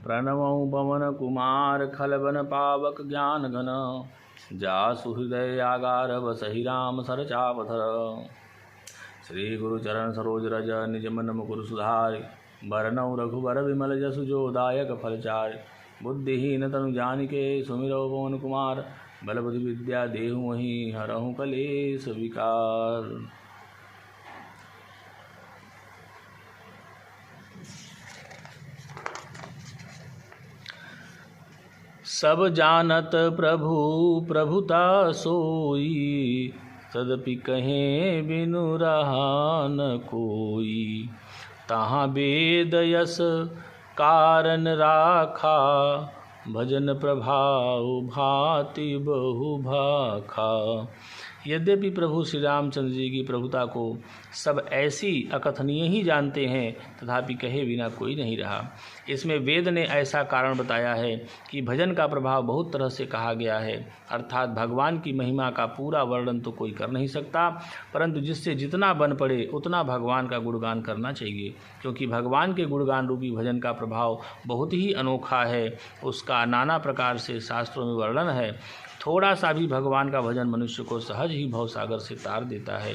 प्रणमौ पवन कुमार खलबन पावक ज्ञान घन। जासु हृदय आगार बसहि राम सर चापथर। श्री गुरु चरण सरोज रज निज मन मुकुर सुधारि। बरनउँ रघुबर विमल जसु जो दायक फल चारि। बुद्धिहीन तनु जानिके सुमिरौ पवन कुमार। बल बुद्धि विद्या देहु मोहि हरहु कलेश विकार। सब जानत प्रभु प्रभुता सोई। तदपि कहें बिनु रहा न कोई। तहाँ वेद यस कारण राखा। भजन प्रभाव भांति बहु भाखा। यद्यपि प्रभु श्री रामचंद्र जी की प्रभुता को सब ऐसी अकथनीय ही जानते हैं, तथापि कहे बिना कोई नहीं रहा। इसमें वेद ने ऐसा कारण बताया है कि भजन का प्रभाव बहुत तरह से कहा गया है, अर्थात भगवान की महिमा का पूरा वर्णन तो कोई कर नहीं सकता, परंतु जिससे जितना बन पड़े उतना भगवान का गुणगान करना चाहिए, क्योंकि भगवान के गुणगान रूपी भजन का प्रभाव बहुत ही अनोखा है। उसका नाना प्रकार से शास्त्रों में वर्णन है। थोड़ा सा भी भगवान का भजन मनुष्य को सहज ही भवसागर से तार देता है।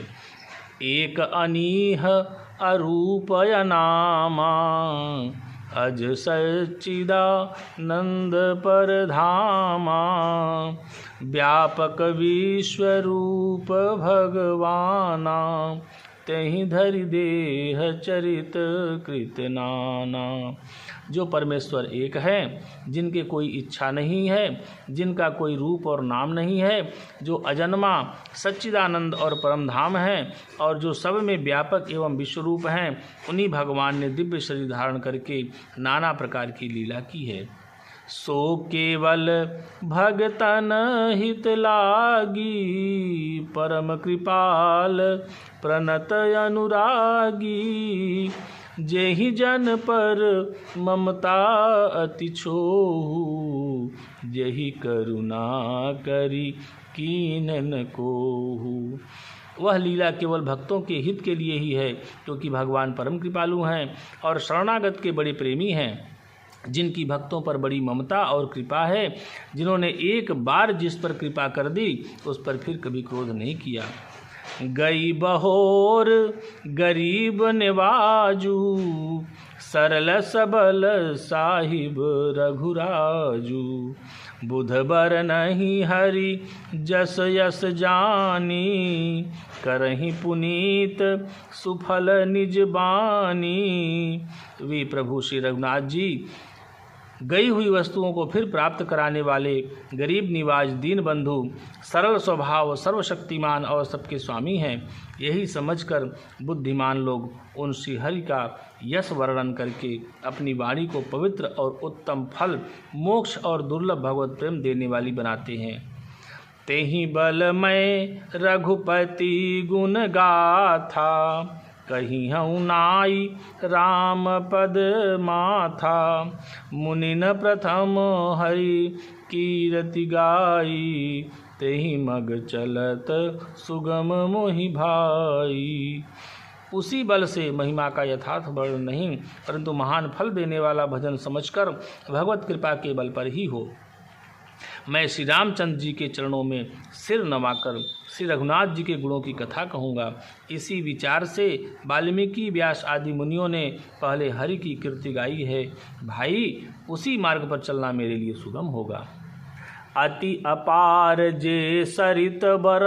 एक अनीह अरूपय नामा। अज सच्चिदानंद परधामा। व्यापक विश्वरूप भगवाना। तेहि धरि देह चरित कृत नाना। जो परमेश्वर एक है, जिनके कोई इच्छा नहीं है, जिनका कोई रूप और नाम नहीं है, जो अजन्मा सच्चिदानंद और परमधाम है, और जो सब में व्यापक एवं विश्वरूप हैं, उन्हीं भगवान ने दिव्य शरीर धारण करके नाना प्रकार की लीला की है। सो केवल भगतन हित लागी। परम कृपाल प्रणत अनुरागी। जेहि जन पर ममता अति छोहु। जेहि करुणा करी कीनन कोहु। वह लीला केवल भक्तों के हित के लिए ही है, क्योंकि भगवान परम कृपालु हैं और शरणागत के बड़े प्रेमी हैं, जिनकी भक्तों पर बड़ी ममता और कृपा है, जिन्होंने एक बार जिस पर कृपा कर दी उस पर फिर कभी क्रोध नहीं किया। गई बहोर गरीब निवाजू। सरल सबल साहिब रघुराजू। बुधबर नहीं हरि जस यस जानी। करहि पुनीत सुफल निज बानी। वे प्रभु श्री रघुनाथ जी गई हुई वस्तुओं को फिर प्राप्त कराने वाले गरीब निवाज दीन बंधु, सरल स्वभाव, सर्वशक्तिमान और सबके स्वामी हैं। यही समझकर बुद्धिमान लोग उन श्री हरि का यश वर्णन करके अपनी वाणी को पवित्र और उत्तम फल, मोक्ष और दुर्लभ भगवत प्रेम देने वाली बनाते हैं। तेहि बल मैं रघुपति गुण गाथा। कहीं हूँ नाई राम पद माथा। मुनिन प्रथम हरि कीरति गाई। तेहि मग चलत सुगम मोहि भाई। उसी बल से महिमा का यथार्थ वर्णन नहीं, परंतु महान फल देने वाला भजन समझकर भगवत कृपा के बल पर ही हो। मैं श्री रामचंद्र जी के चरणों में सिर नवाकर श्री रघुनाथ जी के गुणों की कथा कहूँगा। इसी विचार से वाल्मीकि, व्यास आदि मुनियों ने पहले हरि की कीर्ति गाई है। भाई, उसी मार्ग पर चलना मेरे लिए सुगम होगा। अति अपार जे सरित बर।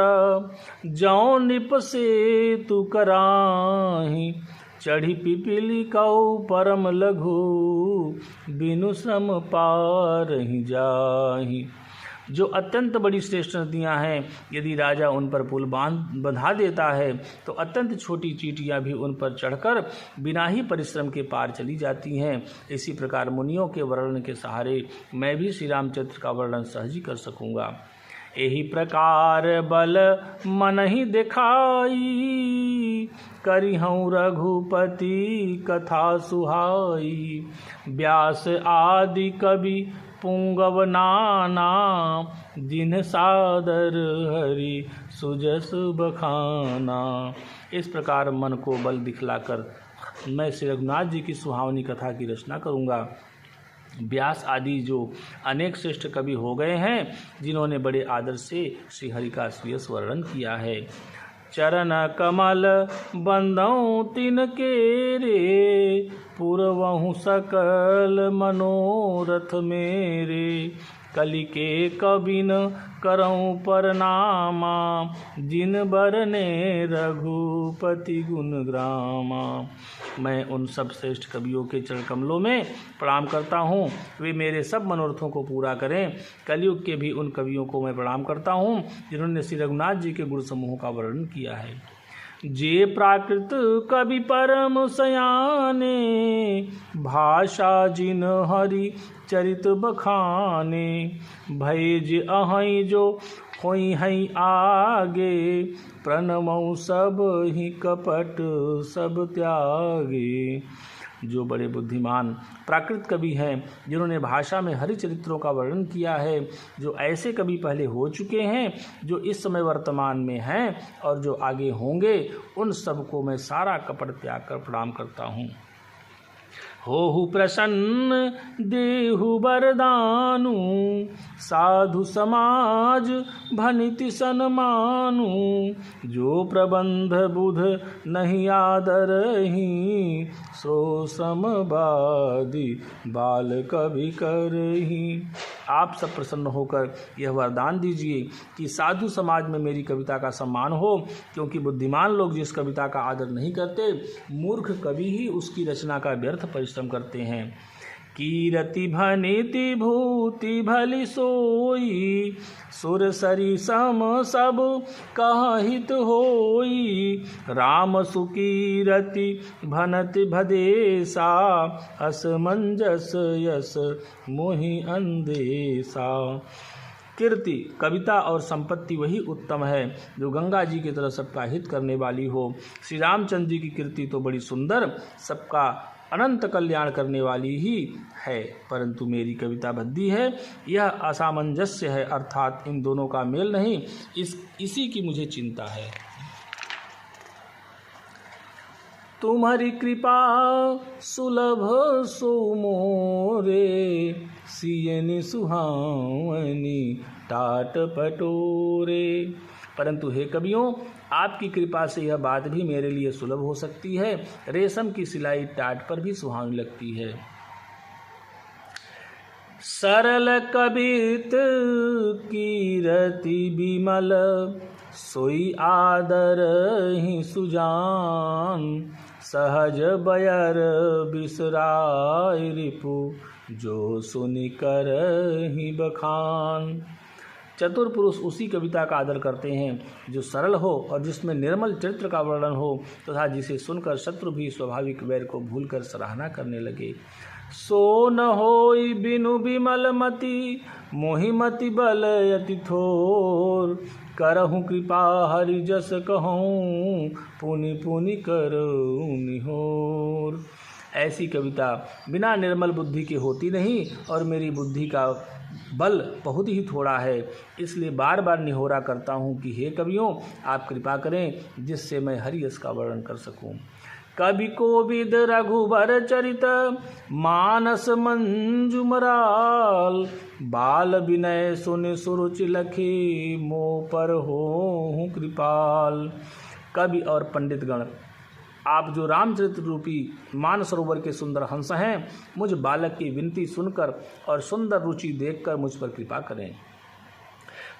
जौ निप से तु कराही। चढ़ी पिपीली कौ परम लघु। बिनु श्रम पार ही जाही। जो अत्यंत बड़ी श्रेष्ठ नदियाँ हैं, यदि राजा उन पर पुल बंधा देता है तो अत्यंत छोटी चींटियाँ भी उन पर चढ़कर बिना ही परिश्रम के पार चली जाती हैं। इसी प्रकार मुनियों के वर्णन के सहारे मैं भी श्री रामचंद्र का वर्णन सहज ही कर सकूँगा। यही प्रकार बल मन ही दिखाई। करिहूँ रघुपति कथा सुहाई। व्यास आदि कवि पुंगव नाना। जिन्ह सादर हरि सुजस बखाना। इस प्रकार मन को बल दिखलाकर मैं श्री रघुनाथ जी की सुहावनी कथा की रचना करूँगा। व्यास आदि जो अनेक श्रेष्ठ कवि हो गए हैं, जिन्होंने बड़े आदर से श्री हरि का श्रेयस वर्णन किया है। चरण कमल बंदौ तिनके रे, पूर्वहु सकल मनोरथ मेरे। कलि के कबिन करऊँ परनामा, जिन बरने रघुपति गुण ग्रामा। मैं उन सब श्रेष्ठ कवियों के चरण कमलों में प्रणाम करता हूँ, वे मेरे सब मनोरथों को पूरा करें। कलयुग के भी उन कवियों को मैं प्रणाम करता हूँ, जिन्होंने श्री रघुनाथ जी के गुण समूह का वर्णन किया है। जे प्राकृत कवि परम सयाने, भाषा जिन हरि चरित बखाने। भय जे अहै जो होई हैं आगे, प्रणमौ सब ही कपट सब त्यागे। जो बड़े बुद्धिमान प्राकृत कवि हैं, जिन्होंने भाषा में हरि चरित्रों का वर्णन किया है, जो ऐसे कवि पहले हो चुके हैं, जो इस समय वर्तमान में हैं और जो आगे होंगे, उन सबको मैं सारा कपट त्याग कर प्रणाम करता हूँ। होहु प्रसन्न देहु वरदानु, साधु समाज भनिति सन्मानु। जो प्रबंध बुध नहीं आदरहि, सो समबादि बाल कवि करहि। आप सब प्रसन्न होकर यह वरदान दीजिए कि साधु समाज में मेरी कविता का सम्मान हो, क्योंकि बुद्धिमान लोग जिस कविता का आदर नहीं करते, मूर्ख कवि ही उसकी रचना का व्यर्थ परिश्रम करते हैं। कीरति भनिति भूति भली सोई, सुर सरी सम सब कहित होई। राम सुकीरति भनति भदेसा, असमंजस यस मोहि अंदेसा। कीर्ति, कविता और संपत्ति वही उत्तम है जो गंगा जी की तरह सबका हित करने वाली हो। श्री रामचंद्र जी की कीर्ति तो बड़ी सुंदर, सबका अनंत कल्याण करने वाली ही है, परंतु मेरी कविता भद्दी है, यह असामंजस्य है, अर्थात इन दोनों का मेल नहीं, इसी की मुझे चिंता है। तुम्हारी कृपा सुलभ सो मोरे, सियनि सुहावनी टाट पटोरे। परंतु हे कवियों, आपकी कृपा से यह बात भी मेरे लिए सुलभ हो सकती है, रेशम की सिलाई टाट पर भी सुहावनी लगती है। सरल कवित कीरति बिमल, सोई आदर ही सुजान। सहज बयर बिसराय रिपु, जो सुनि कर ही बखान। चतुर पुरुष उसी कविता का आदर करते हैं जो सरल हो और जिसमें निर्मल चरित्र का वर्णन हो, तथा जिसे सुनकर शत्रु भी स्वाभाविक वैर को भूलकर सराहना करने लगे। सो न होई बिनु बिमल मति, मोहि मति बल यति थोर। करहु कृपा हरि जस कहूँ, पुनि पुनि करहु निहोर। ऐसी कविता बिना निर्मल बुद्धि के होती नहीं, और मेरी बुद्धि का बल बहुत ही थोड़ा है, इसलिए बार बार निहोरा करता हूँ कि हे कवियों, आप कृपा करें जिससे मैं हरि यश का वर्णन कर सकूँ। कवि कोविद रघुबर चरित, मानस मंजुमराल। बाल विनय सुन सुरुचि लखी, मोह पर होहु कृपाल। कवि और पंडितगण, आप जो रामचरित्र रूपी मानसरोवर के सुंदर हंस हैं, मुझ बालक की विनती सुनकर और सुंदर रुचि देखकर मुझ पर कृपा करें।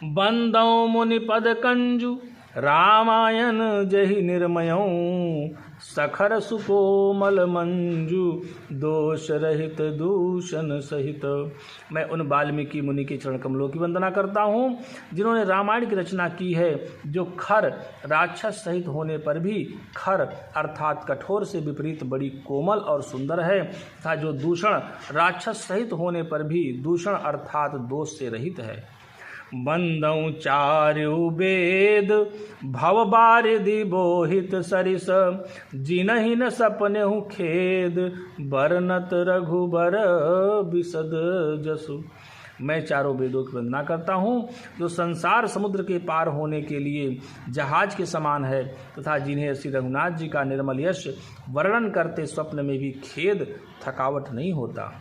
बंदौ मुनि पद कंजु, रामायण जहि निर्मयऊ। सखर सुकोमल मंजू, दोष रहित दूषण सहित। मैं उन वाल्मीकि मुनि के चरण कमलों की वंदना करता हूँ, जिन्होंने रामायण की रचना की है, जो खर राक्षस सहित होने पर भी खर अर्थात कठोर से विपरीत बड़ी कोमल और सुंदर है, तथा जो दूषण राक्षस सहित होने पर भी दूषण अर्थात दोष से रहित है। बंदौ चार्यु वेद, भव बारिधि बोहित सरिस। जिनहि न सपनेहु खेद, बरनत रघुबर बिसद जसु। मैं चारों वेदों की वंदना करता हूँ, जो संसार समुद्र के पार होने के लिए जहाज के समान है, तथा जिन्हें श्री रघुनाथ जी का निर्मल यश वर्णन करते स्वप्न में भी खेद थकावट नहीं होता।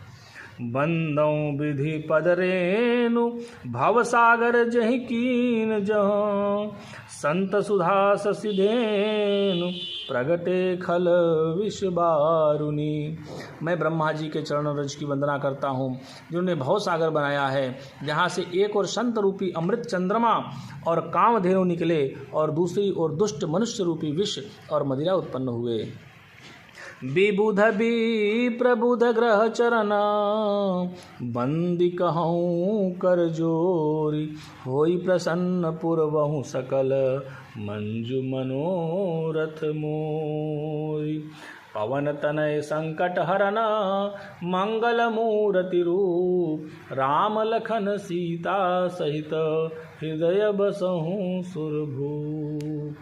बंदौ विधि पद रेणु भवसागर जहि कीन जहाँ संत सुधा ससिधेनु प्रगटे खल विष बारुनी। मैं ब्रह्मा जी के चरण रज की वंदना करता हूँ जिन्होंने भवसागर बनाया है, जहाँ से एक और संत रूपी अमृत चंद्रमा और कामधेनु निकले और दूसरी ओर दुष्ट मनुष्य रूपी विष और मदिरा उत्पन्न हुए। विबुध भी प्रबुध ग्रह चरना बंदी कहूँ कर जोरी होई प्रसन्न पुरवहु सकल मंजु मनोरथ मोरी। पवन तनय संकट हरना मंगल मूर्ति रूप राम लखन सीता सहित हृदय बसहु सुरभूप।